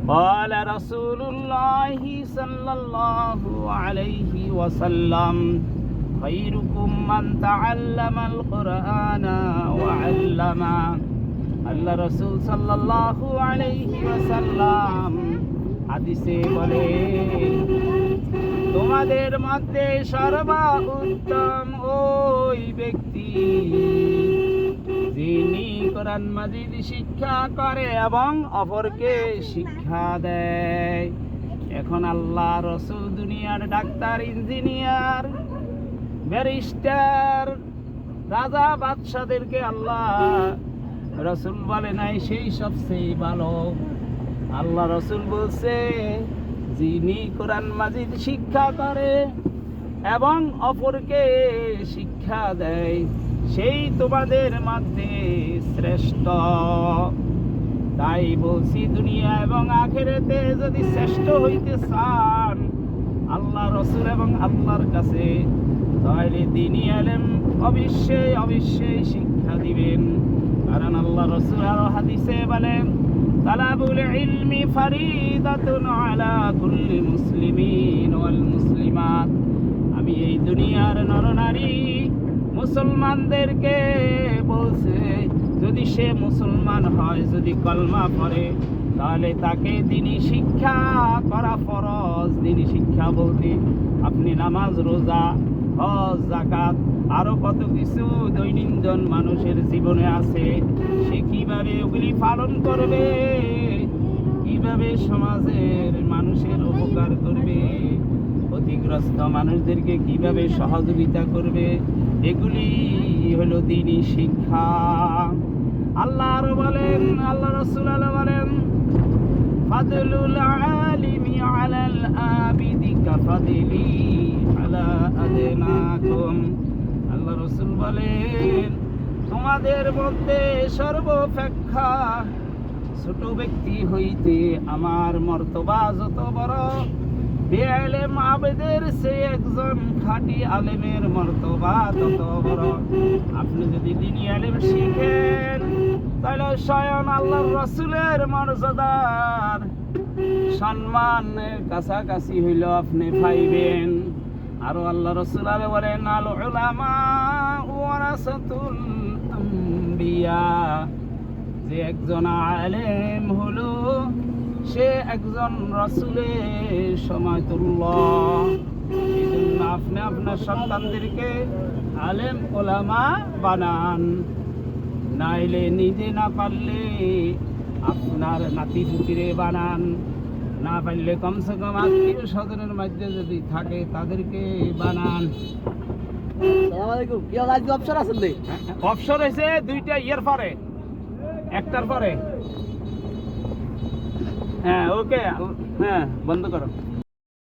قال رسول الله صلى الله عليه وسلم خيركم من تعلم القرآن وعلمه আল্লাহ রাসূল সাল্লাল্লাহু আলাইহি ওয়াসাল্লাম হাদিসে বলেন, তোমাদের মধ্যে সর্বোত্তম ওই ব্যক্তি যিনি কোরআন মাজিদ শিক্ষা করে এবং অপরকে শিক্ষা দেয়। এখন আল্লাহ রাসূল দুনিয়ার ডাক্তার, ইঞ্জিনিয়ার, ব্যারিস্টার, রাজা বাদশাদেরকে আল্লাহ রাসূল বলে নাই সেই সবচেয়ে ভালো। আল্লাহ রাসূল বলছে, যিনি কোরআন মাজিদ শিক্ষা করে এবং অপরকে শিক্ষা দেয় সেই তোমাদের মধ্যে শ্রেষ্ঠ। তাই বলছি, দুনিয়া এবং আখিরাতে যদি শ্রেষ্ঠ হইতে চান আল্লাহ রাসূল এবং আল্লাহর কাছে, তাহলে দ্বীনি ইলম অবশ্যই অবশ্যই শিক্ষা দিবেন। কারণ আল্লাহ রাসূল আরো হাদিসে বলেন, তালাবুল ইলমি ফারিদাতুন আলা কুল্লি মুসলিমিন ওয়াল মুসলিমাত। আমি এই দুনিয়ার নরনারী মুসলমানদেরকে বলছে, যদি সে মুসলমান হয়, যদি কলমা পড়ে, তাহলে তাকে দ্বীনি শিক্ষা করা ফরজ। দ্বীনি শিক্ষা বলতে আপনি নামাজ, রোজা, হজ, যাকাত আরো কত কিছু দৈনন্দিন মানুষের জীবনে আছে, সে কিভাবে ওগুলি পালন করবে, কিভাবে সমাজের মানুষের উপকার করবে, ক্ষতিগ্রস্ত মানুষদেরকে কিভাবে সহযোগিতা করবে, এগুলি হলো দ্বীনি শিক্ষা। আল্লাহ আরো বলেন, আল্লাহ রাসূল আরো বলেন, ফাদলুল আলিমি আলাল আবিদি কাফাদিলি আলা আদনাকুম। আল্লাহ রাসূল বলেন, তোমাদের মধ্যে সর্বাপেক্ষা ছোট ব্যক্তি হইতে আমার মর্তবা যত বড়, বেইলেম আবেদের সে একজন খাঁটি আলেমের মর্তবা তত বড়। আপনি যদি দ্বীনি ইলম শিখেন, তাহলে স্বয়ং আল্লাহর রাসূলের মর্যাদার সম্মানের কাছাকাছি হইল আপনি পাইবেন। আরো আল্লাহ রাসূল আরো বলেন, আল উলামা ওয়ারাসাতুল আম্বিয়া। যে একজন আলেম হলো সে একজন রাসূলের সমতুল্য। সেজন্য আপনি আপনার সন্তানদেরকে আলেম ওলামা বানান, নাইলে নিজে না পারলে আপনার নাতি পুতিরে বানান, না পারলে কমসে কম আত্মীয় স্বজনের মধ্যে যদি থাকে তাদেরকে বানান। অবসর হয়েছে দুইটা ইয়ার পরে, একটার পরে। হ্যাঁ, ওকে, হ্যাঁ, বন্ধ করো।